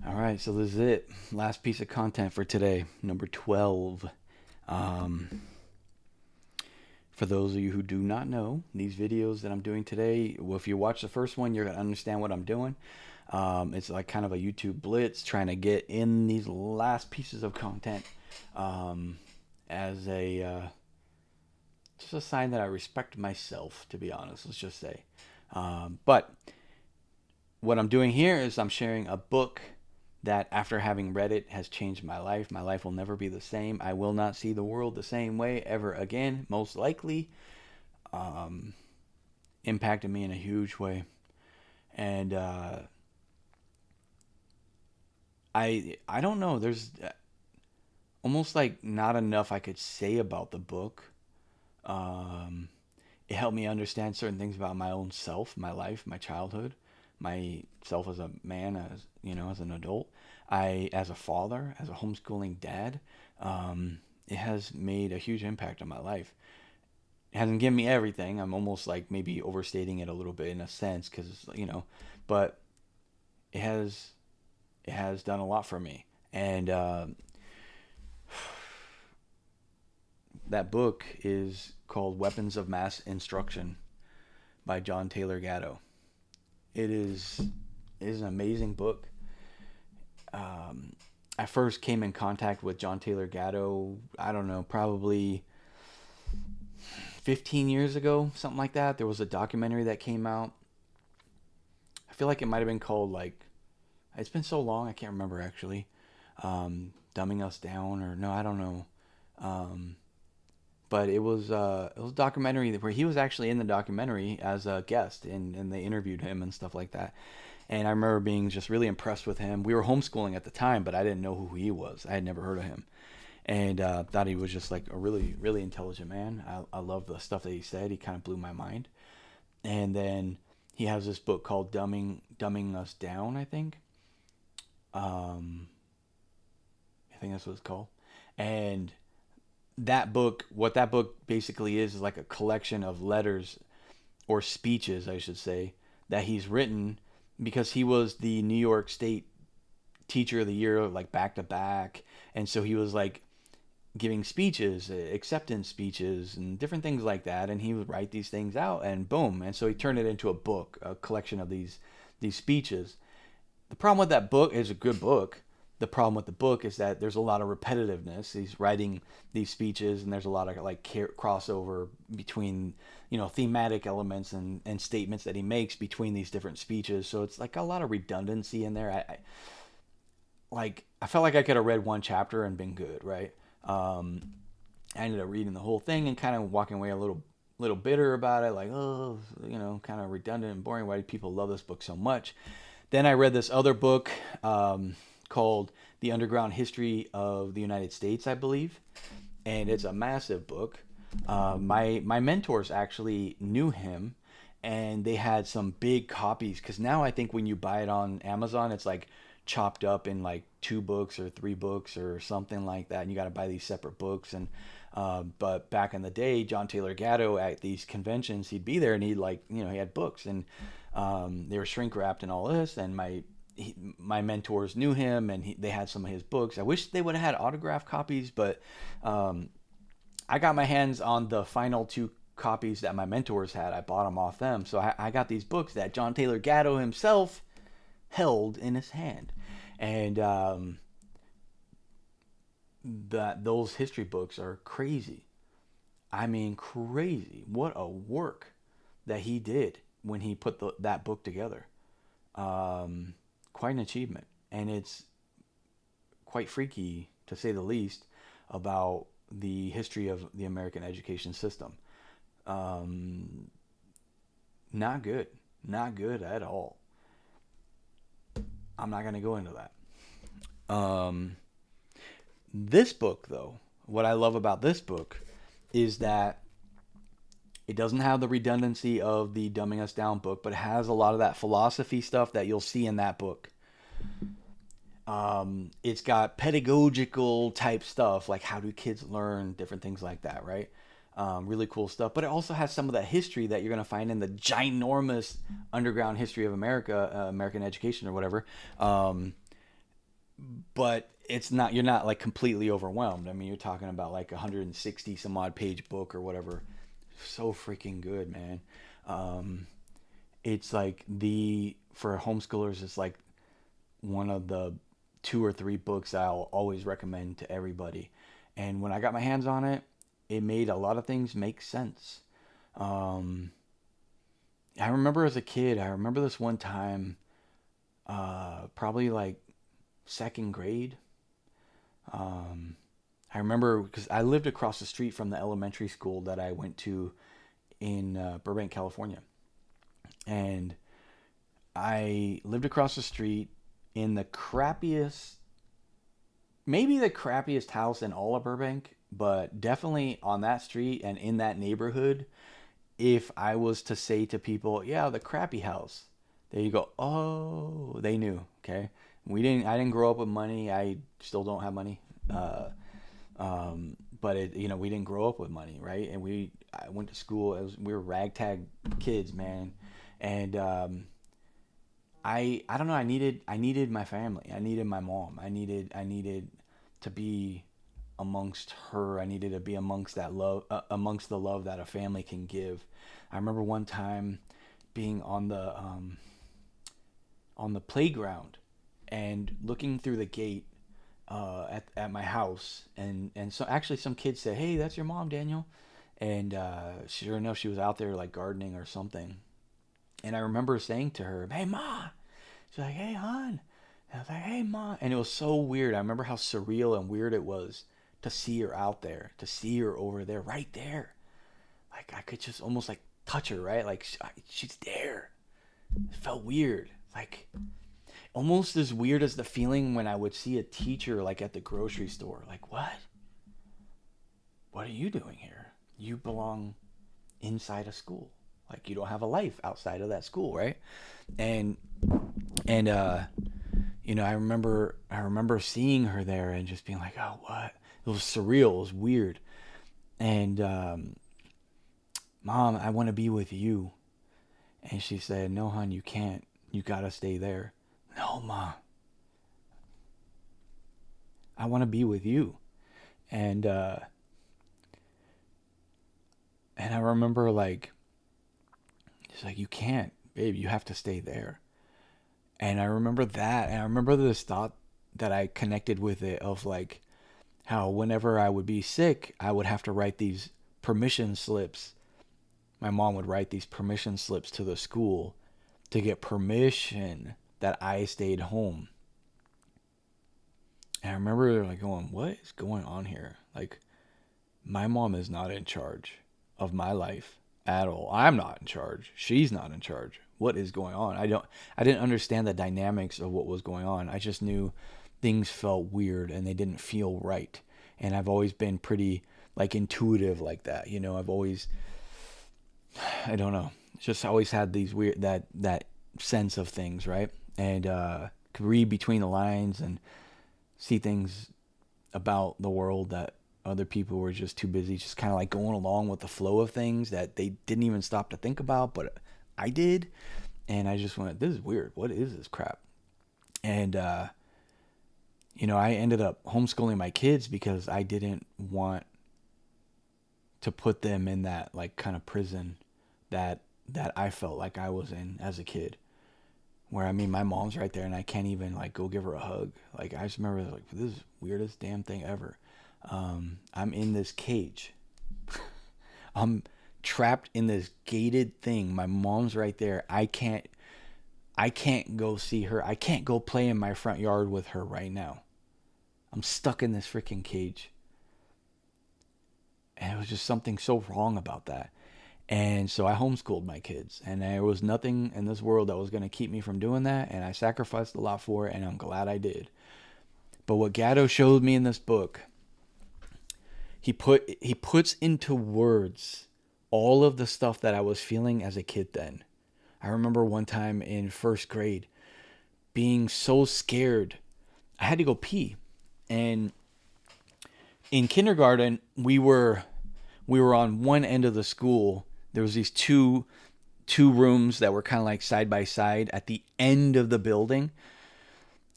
All right, so this is it. Last piece of content for today, number 12. Um, for those of you who do not know, these videos that I'm doing today, well, if you watch the first one, you're going to understand what I'm doing. It's like kind of a YouTube blitz trying to get in these last pieces of content um, as just a sign that I respect myself, to be honest, let's just say. But what I'm doing here is I'm sharing a book that, after having read it, has changed my life. My life will never be the same. I will not see the world the same way ever again, most likely. Um, Impacted me in a huge way. And I don't know. There's almost like not enough I could say about the book. Um, it helped me understand certain things about my own self, my life, my childhood, myself as a man, as as an adult. As a father, as a homeschooling dad, it has made a huge impact on my life. It hasn't given me everything. I'm almost like maybe overstating it a little bit in a sense, because but it has it has done a lot for me. And that book is called Weapons of Mass Instruction by John Taylor Gatto. It is an amazing book. Um, I first came in contact with John Taylor Gatto, I don't know, probably 15 years ago, something like that. There was a documentary that came out. I feel like it might have been called, like, it's been so long, I can't remember actually. Dumbing Us Down, or no, I don't know. Um, but it was a documentary where he was actually in the documentary as a guest, and they interviewed him and stuff like that. And I remember being just really impressed with him. We were homeschooling at the time, but I didn't know who he was. I had never heard of him, and thought he was just like a really, really intelligent man. I love the stuff that he said. He kind of blew my mind. And then he has this book called Dumbing Us Down, I think. Um, I think that's what it's called. And what that book basically is like a collection of letters, or speeches, I should say, that he's written, because he was the New York State Teacher of the Year, like back to back. And so he was like giving speeches, acceptance speeches, and different things like that. And he would write these things out, and boom. And so he turned it into a book, a collection of these speeches. The problem with that book is a good book. The problem with the book is that there's a lot of repetitiveness. He's writing these speeches, and there's a lot of like crossover between thematic elements and statements that he makes between these different speeches. So it's like a lot of redundancy in there. I felt like I could have read one chapter and been good, right? Um, I ended up reading the whole thing and kind of walking away a little bitter about it, like, oh, kind of redundant and boring. Why do people love this book so much? Then I read this other book called The Underground History of the United States, I believe, and it's a massive book. My mentors actually knew him, and they had some big copies, because now I think when you buy it on Amazon, it's like chopped up in like two books or three books or something like that, and you got to buy these separate books. And but back in the day, John Taylor Gatto, at these conventions, he'd be there, and he'd like he had books, and they were shrink wrapped and all this. And my mentors knew him, and they had some of his books. I wish they would have had autographed copies, but um, I got my hands on the final two copies that my mentors had. I bought them off them, so I got these books that John Taylor Gatto himself held in his hand. And that those history books are crazy. I mean, crazy. What a work that he did when he put that book together. Um, Quite an achievement, and it's quite freaky, to say the least, about the history of the American education system. Um, Not good, not good at all. I'm not going to go into that. This book, though, what I love about this book is that it doesn't have the redundancy of the Dumbing Us Down book, but it has a lot of that philosophy stuff that you'll see in that book. It's got pedagogical type stuff, like how do kids learn, different things like that, right? Really cool stuff. But it also has some of that history that you're going to find in the ginormous underground history of America, American education or whatever. but it's not, you're not like completely overwhelmed. I mean, you're talking about like 160 some odd page book or whatever. So freaking good, man. Um, it's like the for homeschoolers, it's like one of the two or three books I'll always recommend to everybody. And when I got my hands on it, it made a lot of things make sense. Um, I remember as a kid, I remember this one time, probably like second grade. Um, I remember because I lived across the street from the elementary school that I went to in Burbank, California. And I lived across the street in the crappiest, maybe the crappiest house in all of Burbank, but definitely on that street and in that neighborhood. If I was to say to people, yeah, the crappy house, there you go. Oh, they knew. Okay. I didn't grow up with money. I still don't have money. But we didn't grow up with money, right? And I went to school. We were ragtag kids, man. And I don't know. I needed my family. I needed my mom. I needed to be amongst her. I needed to be amongst that love, amongst the love that a family can give. I remember one time being on the playground and looking through the gate at my house, and so actually some kids said, "Hey, that's your mom, Daniel," and sure enough, she was out there like gardening or something. And I remember saying to her, "Hey, ma." She's like, "Hey, hon." And I was like, "Hey, ma." And it was so weird. I remember how surreal and weird it was to see her out there, to see her over there, right there. Like I could just almost like touch her, right? Like she's there. It felt weird. Like almost as weird as the feeling when I would see a teacher like at the grocery store. Like, what? What are you doing here? You belong inside a school. Like you don't have a life outside of that school, right? And and I remember seeing her there and just being like, oh, what? It was surreal. It was weird. And Mom, I want to be with you. And she said, no, hon, you can't. You gotta stay there. No, Mom, I want to be with you. And and I remember like she's like, you can't, babe. You have to stay there. And I remember that, and I remember this thought that I connected with it of like how whenever I would be sick, I would have to write these permission slips. My mom would write these permission slips to the school to get permission that I stayed home. And I remember like going, what is going on here? Like my mom is not in charge of my life at all. I'm not in charge. She's not in charge. What is going on? I didn't understand the dynamics of what was going on. I just knew things felt weird and they didn't feel right. And I've always been pretty like intuitive like that. I've always, I don't know, just always had these weird that sense of things, right? And could read between the lines and see things about the world that other people were just too busy, just kind of like going along with the flow of things that they didn't even stop to think about, but I did. And I just went, this is weird. What is this crap? And I ended up homeschooling my kids because I didn't want to put them in that like kind of prison that I felt like I was in as a kid. Where I mean, my mom's right there, and I can't even like go give her a hug. Like I just remember like this is the weirdest damn thing ever. I'm in this cage. I'm trapped in this gated thing. My mom's right there. I can't go see her. I can't go play in my front yard with her right now. I'm stuck in this freaking cage. And it was just something so wrong about that. And so I homeschooled my kids. And there was nothing in this world that was going to keep me from doing that. And I sacrificed a lot for it. And I'm glad I did. But what Gatto showed me in this book, he puts into words all of the stuff that I was feeling as a kid then. I remember one time in first grade being so scared. I had to go pee. And in kindergarten, we were on one end of the school. There was these two rooms that were kind of like side by side at the end of the building.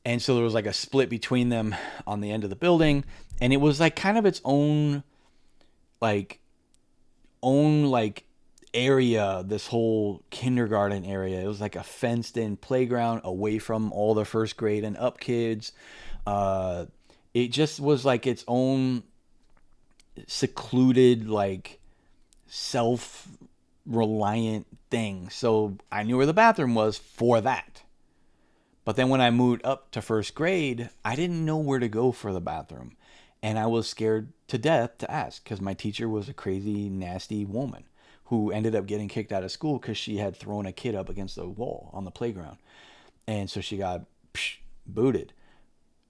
And so there was like a split between them on the end of the building, and it was like kind of its like own area, this whole kindergarten area. It was like a fenced in playground away from all the first grade and up kids. uh it just was like its own secluded, like self reliant thing. So I knew where the bathroom was for that. But then when I moved up to first grade, I didn't know where to go for the bathroom. And I was scared to death to ask because my teacher was a crazy, nasty woman who ended up getting kicked out of school because she had thrown a kid up against the wall on the playground. And so she got booted.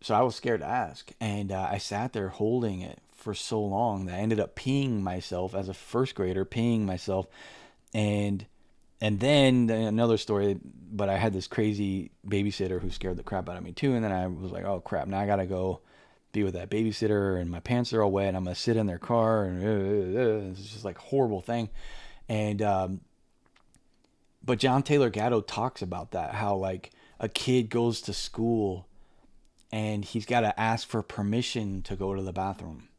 So I was scared to ask. And I sat there holding it for so long that I ended up peeing myself as a first grader, peeing myself. And then another story, but I had this crazy babysitter who scared the crap out of me too. And then I was like, oh crap, now I gotta go be with that babysitter, and my pants are all wet, and I'm gonna sit in their car, and it's just like a horrible thing. And but John Taylor Gatto talks about that, how like a kid goes to school and he's got to ask for permission to go to the bathroom.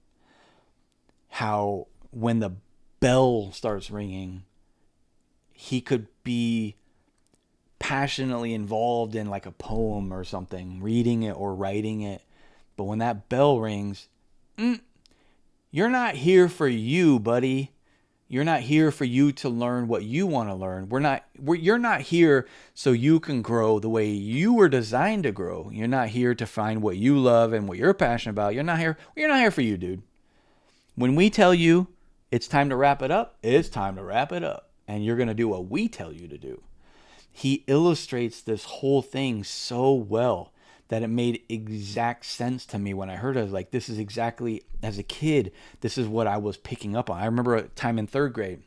How when the bell starts ringing, he could be passionately involved in like a poem or something, reading it or writing it. But when that bell rings, you're not here for you, buddy. You're not here for you to learn what you want to learn. You're not here so you can grow the way you were designed to grow. You're not here to find what you love and what you're passionate about. You're not here for you, dude. When we tell you it's time to wrap it up, it's time to wrap it up. And you're going to do what we tell you to do. He illustrates this whole thing so well that it made exact sense to me when I heard it. I was like, this is exactly, as a kid, this is what I was picking up on. I remember a time in third grade,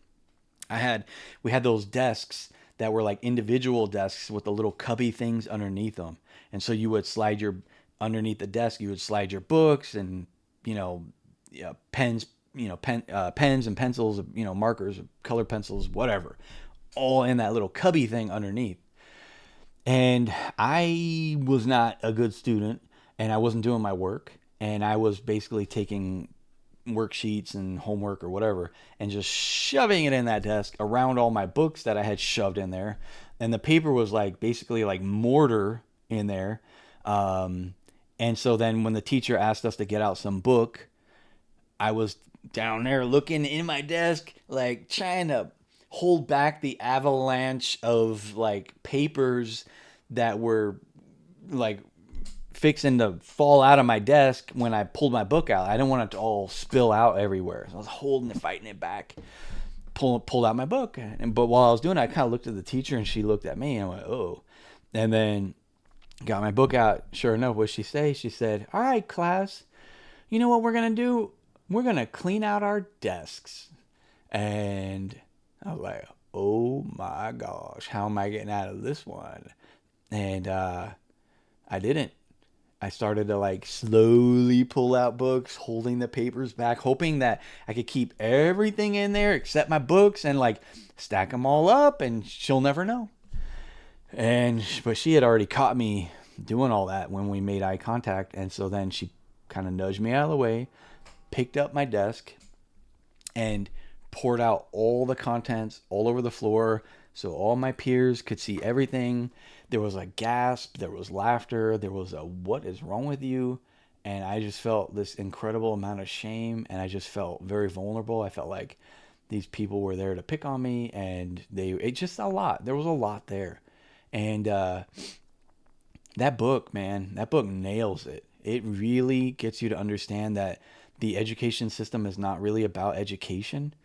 we had those desks that were like individual desks with the little cubby things underneath them. And so you would underneath the desk, you would slide your books and, pens, pens and pencils, markers, colored pencils, whatever, all in that little cubby thing underneath. And I was not a good student, and I wasn't doing my work, and I was basically taking worksheets and homework or whatever and just shoving it in that desk around all my books that I had shoved in there. And the paper was like basically like mortar in there. And so then when the teacher asked us to get out some book, I was down there looking in my desk, like trying to hold back the avalanche of like papers that were like fixing to fall out of my desk when I pulled my book out. I didn't want it to all spill out everywhere. So I was holding it, fighting it back, pulled out my book. But while I was doing it, I kind of looked at the teacher and she looked at me and I went, oh. And then got my book out. Sure enough, what she say? She said, all right, class, you know what we're going to do? We're going to clean out our desks. And I was like, oh my gosh, how am I getting out of this one? And I didn't. I started to like slowly pull out books, holding the papers back, hoping that I could keep everything in there except my books and like stack them all up and she'll never know. But she had already caught me doing all that when we made eye contact. And so then she kind of nudged me out of the way, picked up my desk, and poured out all the contents all over the floor so all my peers could see everything. There was a gasp, there was laughter, there was a what is wrong with you? And I just felt this incredible amount of shame, and I just felt very vulnerable. I felt like these people were there to pick on me, and it's just a lot. There was a lot there. And that book, man, that book nails it. It really gets you to understand that the education system is not really about education.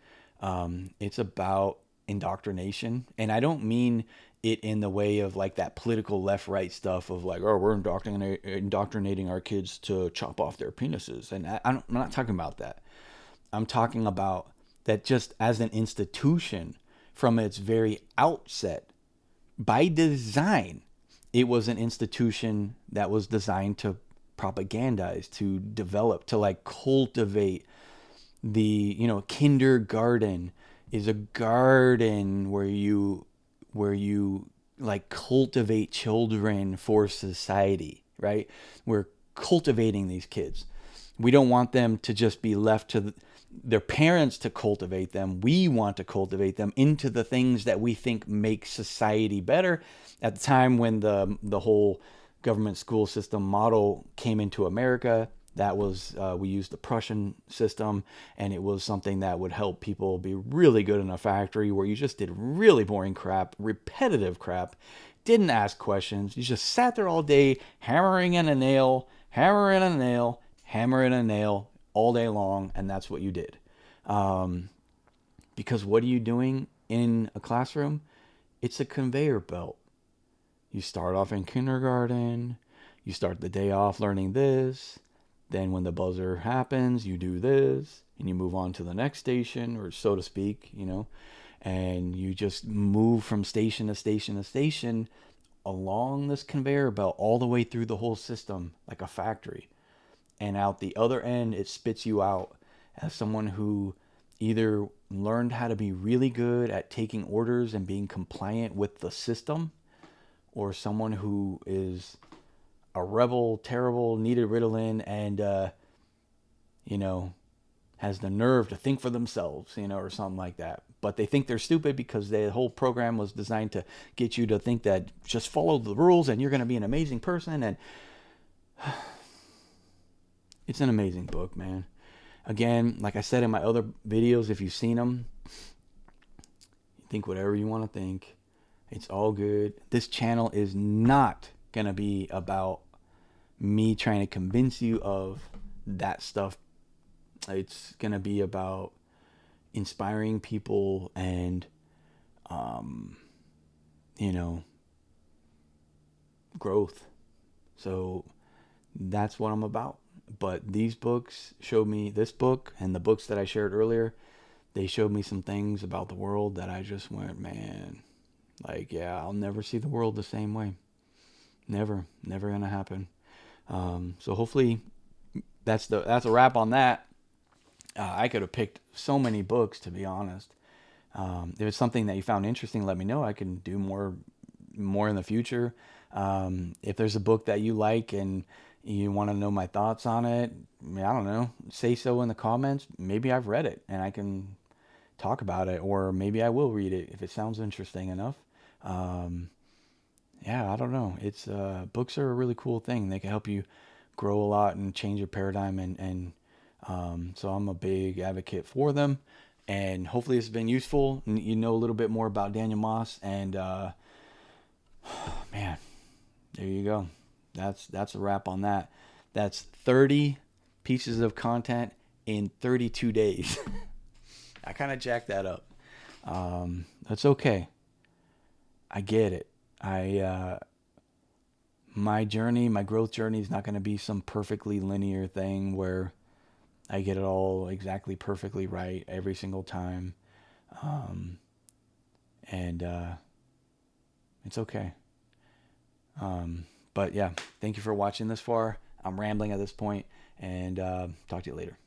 It's about indoctrination. And I don't mean it in the way of like that political left-right stuff of like, oh, we're indoctrinating our kids to chop off their penises. And I'm not talking about that. I'm talking about that just as an institution from its very outset, by design, it was an institution that was designed to propagandize, to develop, to like cultivate kindergarten is a garden where you like cultivate children for society. right? We're cultivating these kids. We don't want them to just be left to their parents to cultivate them. We want to cultivate them into the things that we think make society better. At the time when the whole government school system model came into America, that was we used the Prussian system, and it was something that would help people be really good in a factory where you just did really boring crap, repetitive crap, didn't ask questions. You just sat there all day hammering in a nail, hammering a nail, hammering a nail all day long, and that's what you did. Because what are you doing in a classroom? It's a conveyor belt. You start off in kindergarten, you start the day off learning this, then when the buzzer happens, you do this, and you move on to the next station, or so to speak, and you just move from station to station to station along this conveyor belt all the way through the whole system like a factory. And out the other end, it spits you out as someone who either learned how to be really good at taking orders and being compliant with the system, or someone who is a rebel, terrible, needed Ritalin, and has the nerve to think for themselves, or something like that. But they think they're stupid because the whole program was designed to get you to think that just follow the rules and you're going to be an amazing person. And it's an amazing book, man. Again, like I said in my other videos, if you've seen them, think whatever you want to think. It's all good. This channel is not going to be about me trying to convince you of that stuff. It's going to be about inspiring people and, growth. So that's what I'm about. But these books showed me, this book and the books that I shared earlier, they showed me some things about the world that I just went, man, yeah, I'll never see the world the same way. Never gonna happen. So hopefully that's a wrap on that. I could have picked so many books, to be honest. If it's something that you found interesting, let me know. I can do more in the future. If there's a book that you like and you want to know my thoughts on it, I don't know, say so in the comments. Maybe I've read it and I can talk about it, or maybe I will read it if it sounds interesting enough. Yeah, I don't know. It's books are a really cool thing. They can help you grow a lot and change your paradigm, and so I'm a big advocate for them. And hopefully this has been useful. You know a little bit more about Daniel Moss, and man, there you go. That's a wrap on that. That's 30 pieces of content in 32 days. I kind of jacked that up. That's okay. I get it. My journey, my growth journey is not going to be some perfectly linear thing where I get it all exactly perfectly right every single time. And it's okay. But yeah, thank you for watching this far. I'm rambling at this point, and talk to you later.